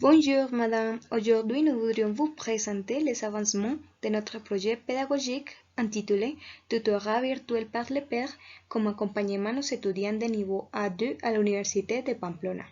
Bonjour madame, aujourd'hui nous voudrions vous présenter les avancements de notre projet pédagogique intitulé Tutorat virtuel par les pairs comme accompagnement aux étudiants de niveau A2 à l'Université de Pamplona.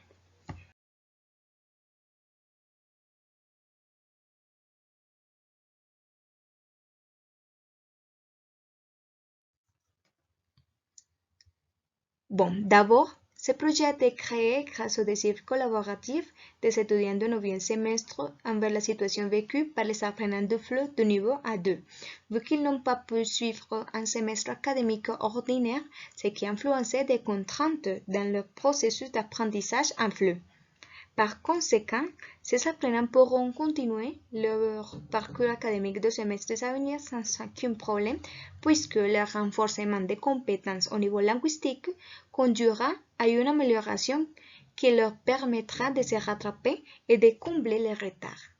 Bon, d'abord, ce projet a été créé grâce au désir collaboratif des étudiants de 9e semestre envers la situation vécue par les apprenants de FLE de niveau A2, vu qu'ils n'ont pas pu suivre un semestre académique ordinaire, ce qui a influencé des contraintes dans leur processus d'apprentissage en FLE. Par conséquent, ces apprenants pourront continuer leur parcours académique de semestres à venir sans aucun problème, puisque leur renforcement des compétences au niveau linguistique conduira à une amélioration qui leur permettra de se rattraper et de combler les retards.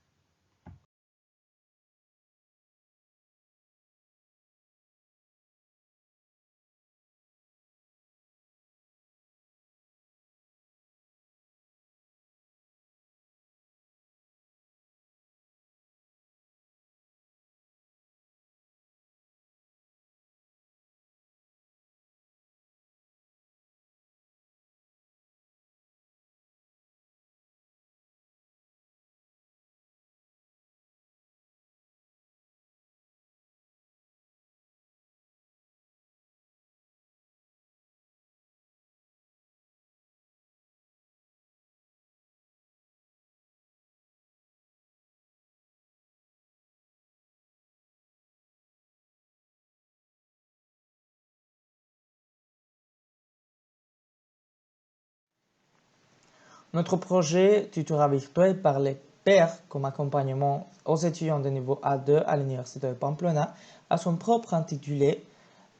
Notre projet Tutorat virtuel par les pairs comme accompagnement aux étudiants de niveau A2 à l'Université de Pamplona a son propre intitulé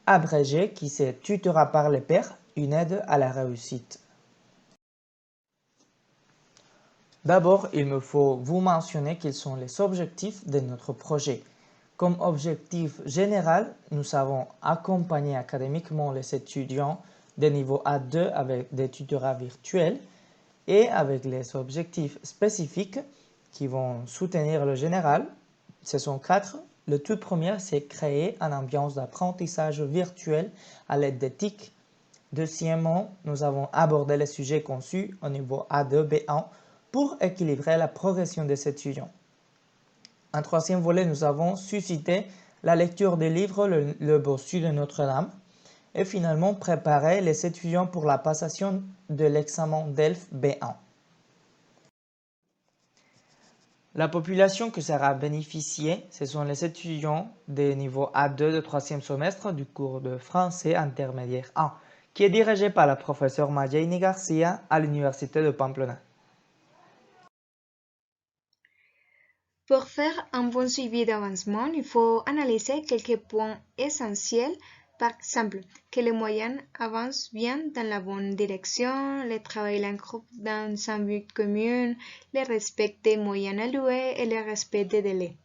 abrégé qui c'est Tutorat par les pairs, une aide à la réussite. D'abord, il me faut vous mentionner quels sont les objectifs de notre projet. Comme objectif général, nous avons accompagné académiquement les étudiants de niveau A2 avec des tutorats virtuels et avec les objectifs spécifiques qui vont soutenir le général. Ce sont 4. Le tout premier, c'est créer une ambiance d'apprentissage virtuel à l'aide d'éthique. Deuxièmement, nous avons abordé les sujets conçus au niveau A2, B1 pour équilibrer la progression des étudiants. Un troisième volet, nous avons suscité la lecture des livres Le Bossu de Notre-Dame et finalement préparé les étudiants pour la passation de l'examen DELF B1. La population que sera bénéficiée, ce sont les étudiants des niveaux A2 de 3e semestre du cours de français intermédiaire 1, qui est dirigé par la professeure Majaini Garcia à l'Université de Pamplona. Pour faire un bon suivi d'avancement, il faut analyser quelques points essentiels. Par exemple, que les moyens avancent bien dans la bonne direction, le travail en groupe dans un but commun, le respect des moyens alloués et le respect des délais.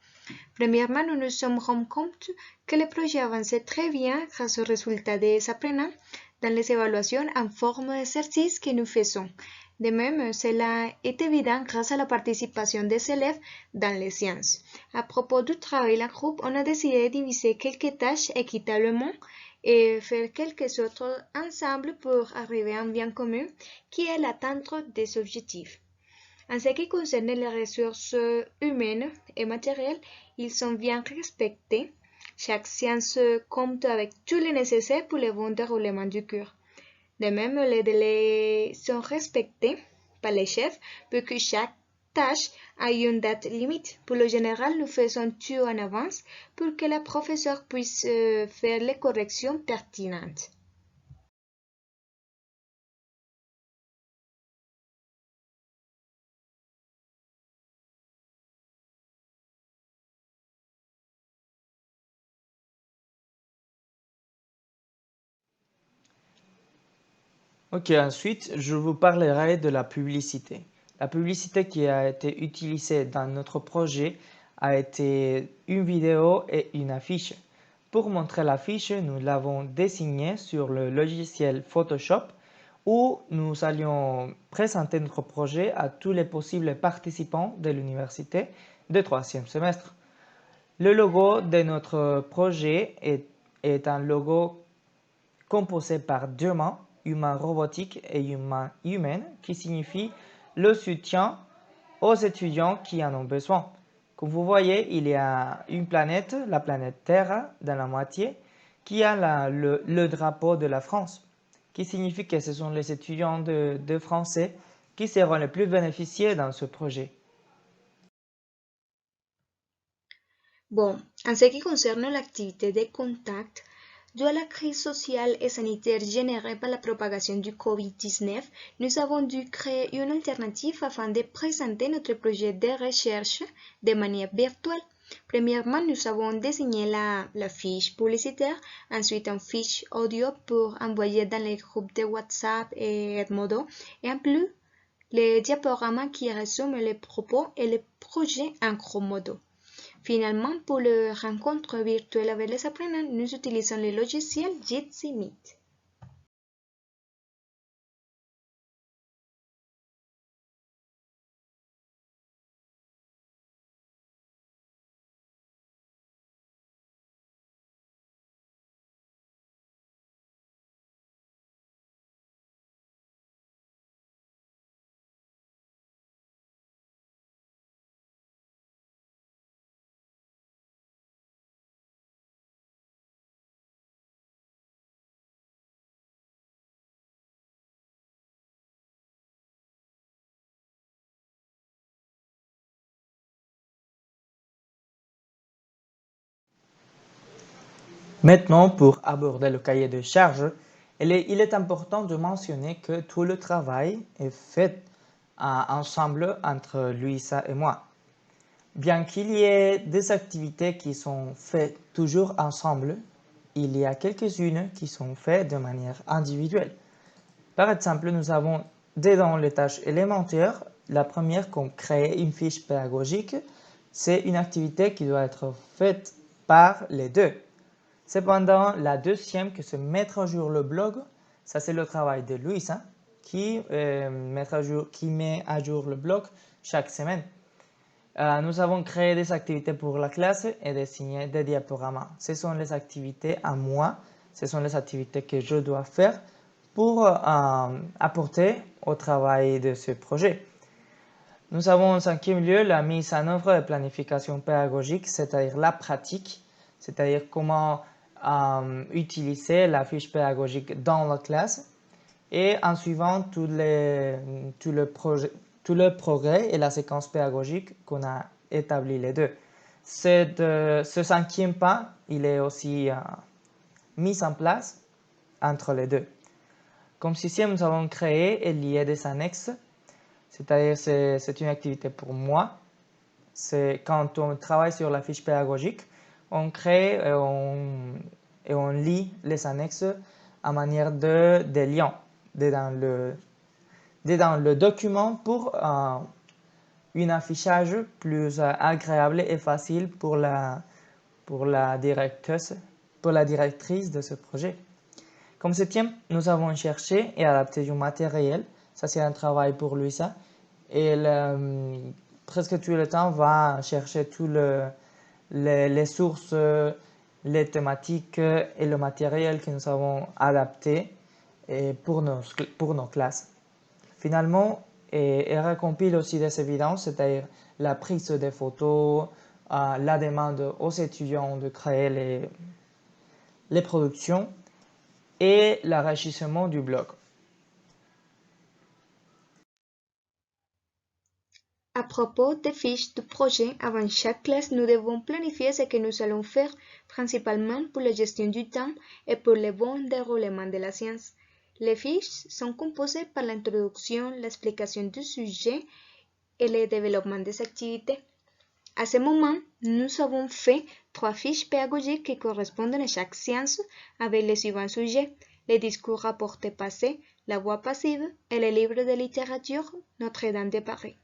Premièrement, nous nous sommes rendus compte que le projet avançait très bien grâce aux résultats des apprenants dans les évaluations en forme d'exercice que nous faisons. De même, cela est évident grâce à la participation des élèves dans les sciences. À propos du travail en groupe, on a décidé de diviser quelques tâches équitablement et faire quelques autres ensemble pour arriver à un bien commun qui est l'atteindre des objectifs. En ce qui concerne les ressources humaines et matérielles, ils sont bien respectés. Chaque science compte avec tout le nécessaire pour le bon déroulement du cours. De même, les délais sont respectés par les chefs, vu que chaque tâche a une date limite. Pour le général, nous faisons tout en avance pour que la professeure puisse faire les corrections pertinentes. Ok, ensuite, je vous parlerai de la publicité. La publicité qui a été utilisée dans notre projet a été une vidéo et une affiche. Pour montrer l'affiche, nous l'avons dessinée sur le logiciel Photoshop où nous allions présenter notre projet à tous les possibles participants de l'université de troisième semestre. Le logo de notre projet est un logo composé par deux mains, humain robotique et humain humaine, qui signifie le soutien aux étudiants qui en ont besoin. Comme vous voyez, il y a une planète, la planète Terre, dans la moitié, qui a le drapeau de la France, qui signifie que ce sont les étudiants de français qui seront les plus bénéficiés dans ce projet. Bon, en ce qui concerne l'activité de contact, due à la crise sociale et sanitaire générée par la propagation du COVID-19, nous avons dû créer une alternative afin de présenter notre projet de recherche de manière virtuelle. Premièrement, nous avons désigné la fiche publicitaire, ensuite une fiche audio pour envoyer dans les groupes de WhatsApp et Edmodo, et en plus, les diaporamas qui résument les propos et les projets en gros modo. Finalement, pour les rencontres virtuelles avec les apprenants, nous utilisons le logiciel Jitsi Meet. Maintenant, pour aborder le cahier de charges, il est important de mentionner que tout le travail est fait ensemble entre Luisa et moi. Bien qu'il y ait des activités qui sont faites toujours ensemble, il y a quelques-unes qui sont faites de manière individuelle. Par exemple, nous avons dedans les tâches élémentaires. La première, comme créer une fiche pédagogique, c'est une activité qui doit être faite par les deux. Cependant, la deuxième, que c'est mettre à jour le blog, ça c'est le travail de Luisa qui met à jour le blog chaque semaine. Nous avons créé des activités pour la classe et dessiné des diaporamas. Ce sont les activités à moi, ce sont les activités que je dois faire pour apporter au travail de ce projet. Nous avons en cinquième lieu la mise en œuvre de planification pédagogique, c'est-à-dire la pratique, c'est-à-dire comment utiliser la fiche pédagogique dans la classe et en suivant tout le progrès et la séquence pédagogique qu'on a établi les deux. Ce cinquième pas, il est aussi mis en place entre les deux. Comme sixième, nous avons créé et lié des annexes, c'est-à-dire c'est une activité pour moi. C'est quand on travaille sur la fiche pédagogique, on crée et on lit les annexes en manière de liens dans le document pour un affichage plus agréable et facile pour la directrice de ce projet. Comme septième, nous avons cherché et adapté du matériel. Ça, c'est un travail pour Luisa. Et presque tout le temps, va chercher tous les sources, les thématiques et le matériel que nous avons adapté pour nos classes. Finalement, elle recompile aussi des évidences, c'est-à-dire la prise des photos, la demande aux étudiants de créer les productions et l'enrichissement du blog. À propos des fiches de projet, avant chaque classe, nous devons planifier ce que nous allons faire, principalement pour la gestion du temps et pour le bon déroulement de la science. Les fiches sont composées par l'introduction, l'explication du sujet et le développement des activités. À ce moment, nous avons fait 3 fiches pédagogiques qui correspondent à chaque science avec les suivants sujets: les discours rapportés passés, la voix passive et les livres de littérature Notre-Dame de Paris.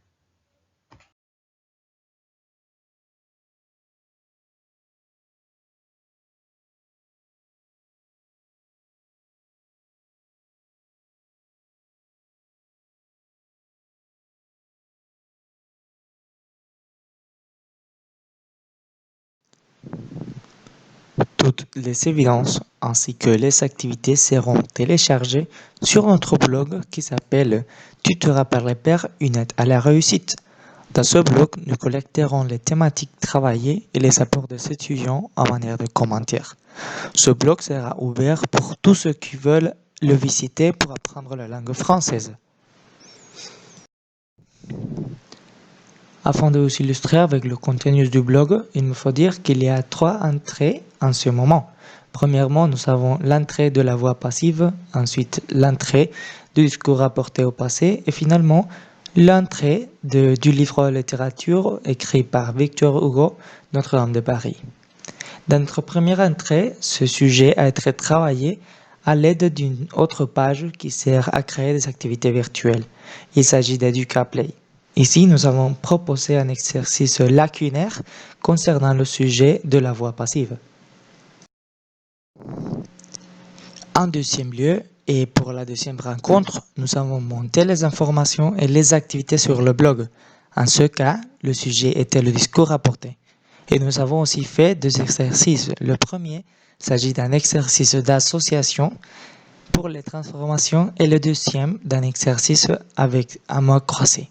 les évidences ainsi que les activités seront téléchargées sur notre blog qui s'appelle Tutorat par les pairs, une aide à la réussite. Dans ce blog, nous collecterons les thématiques travaillées et les apports des étudiants en manière de commentaires. Ce blog sera ouvert pour tous ceux qui veulent le visiter pour apprendre la langue française. Afin de vous illustrer avec le contenu du blog, il me faut dire qu'il y a 3 entrées en ce moment. Premièrement, nous avons l'entrée de la voix passive, ensuite l'entrée du discours rapporté au passé et finalement l'entrée du livre de littérature écrit par Victor Hugo, Notre-Dame de Paris. Dans notre première entrée, ce sujet a été travaillé à l'aide d'une autre page qui sert à créer des activités virtuelles. Il s'agit d'EducaPlay. Ici, nous avons proposé un exercice lacunaire concernant le sujet de la voix passive. En deuxième lieu, et pour la deuxième rencontre, nous avons monté les informations et les activités sur le blog. En ce cas, le sujet était le discours rapporté. Et nous avons aussi fait 2 exercices. Le premier s'agit d'un exercice d'association pour les transformations et le deuxième d'un exercice avec un mot croisé.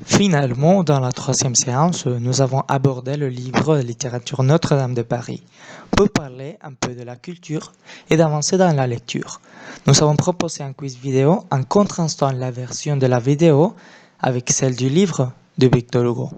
Finalement, dans la troisième séance, nous avons abordé le livre de littérature Notre-Dame de Paris pour parler un peu de la culture et d'avancer dans la lecture. Nous avons proposé un quiz vidéo en contrastant la version de la vidéo avec celle du livre de Victor Hugo.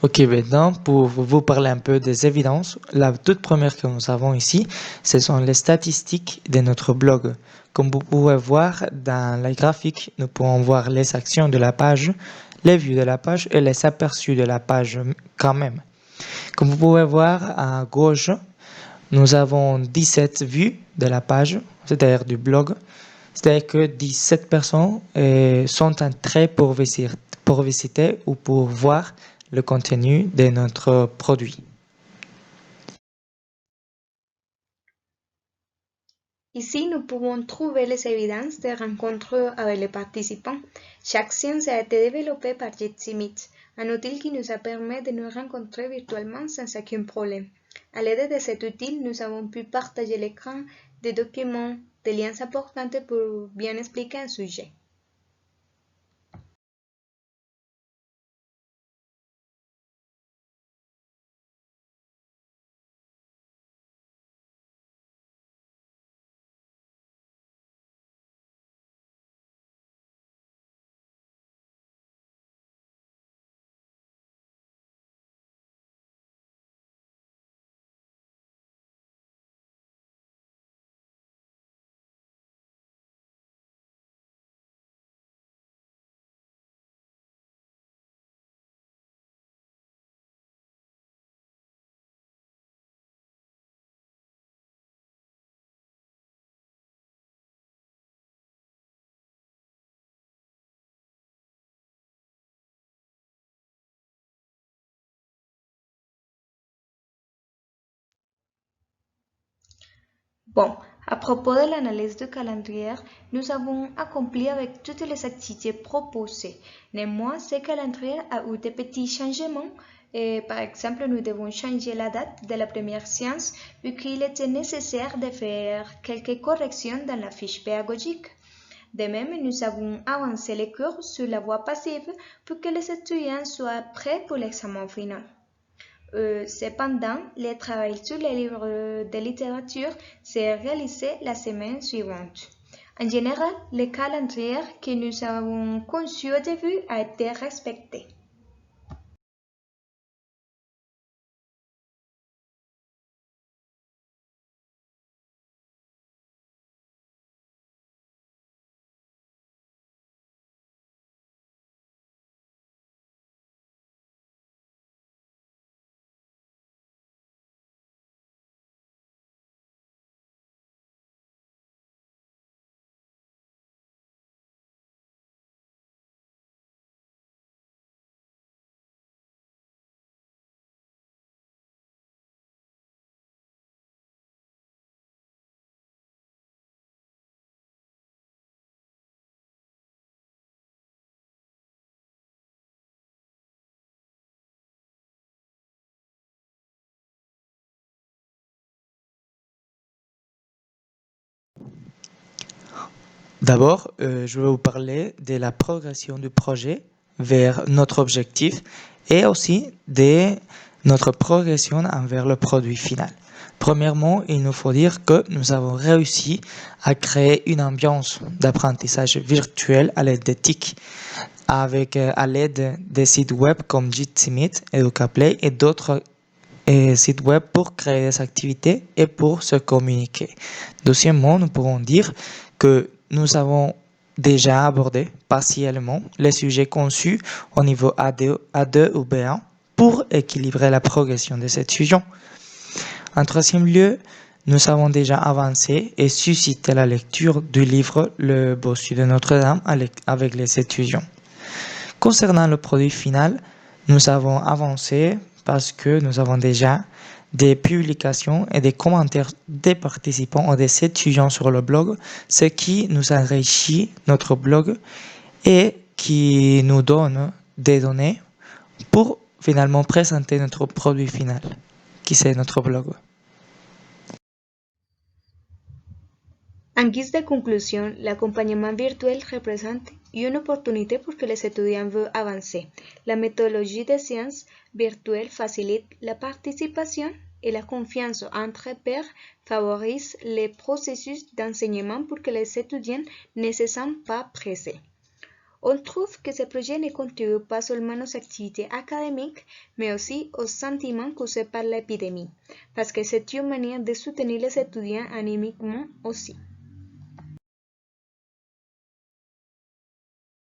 Ok, maintenant, pour vous parler un peu des évidences, la toute première que nous avons ici, ce sont les statistiques de notre blog. Comme vous pouvez voir dans la graphique, nous pouvons voir les actions de la page, les vues de la page et les aperçus de la page quand même. Comme vous pouvez voir à gauche, nous avons 17 vues de la page, c'est-à-dire du blog. C'est-à-dire que 17 personnes sont entrées pour visiter ou pour voir le contenu de notre produit. Ici, nous pouvons trouver les évidences des rencontres avec les participants. Chaque séance a été développée par JetSimit, un outil qui nous a permis de nous rencontrer virtuellement sans aucun problème. À l'aide de cet outil, nous avons pu partager l'écran, des documents, des liens importants pour bien expliquer un sujet. Bon, à propos de l'analyse du calendrier, nous avons accompli avec toutes les activités proposées. Néanmoins, ce calendrier a eu des petits changements. Par exemple, nous devons changer la date de la première séance vu qu'il était nécessaire de faire quelques corrections dans la fiche pédagogique. De même, nous avons avancé les cours sur la voie passive pour que les étudiants soient prêts pour l'examen final. Cependant, le travail sur les livres de littérature s'est réalisé la semaine suivante. En général, le calendrier que nous avons conçu au début a été respecté. D'abord, je vais vous parler de la progression du projet vers notre objectif et aussi de notre progression envers le produit final. Premièrement, il nous faut dire que nous avons réussi à créer une ambiance d'apprentissage virtuel à l'aide d'éthiques, à l'aide des sites web comme Jitsimit, EducaPlay et d'autres sites web pour créer des activités et pour se communiquer. Deuxièmement, nous pourrons dire que nous avons déjà abordé partiellement les sujets conçus au niveau A2 ou B1 pour équilibrer la progression des étudiants. En troisième lieu, nous avons déjà avancé et suscité la lecture du livre Le Bossu de Notre-Dame avec les étudiants. Concernant le produit final, nous avons avancé parce que nous avons déjà des publications et des commentaires des participants ou des étudiants sur le blog, ce qui nous enrichit notre blog et qui nous donne des données pour finalement présenter notre produit final, qui c'est notre blog. En guise de conclusion, l'accompagnement virtuel représente une opportunité pour que les étudiants veulent avancer. La méthodologie de sciences virtuelles facilite la participation et la confiance entre pairs favorise les processus d'enseignement pour que les étudiants ne se sentent pas pressés. On trouve que ce projet ne contribue pas seulement aux activités académiques, mais aussi aux sentiments causés par l'épidémie, parce que c'est une manière de soutenir les étudiants anémiquement aussi.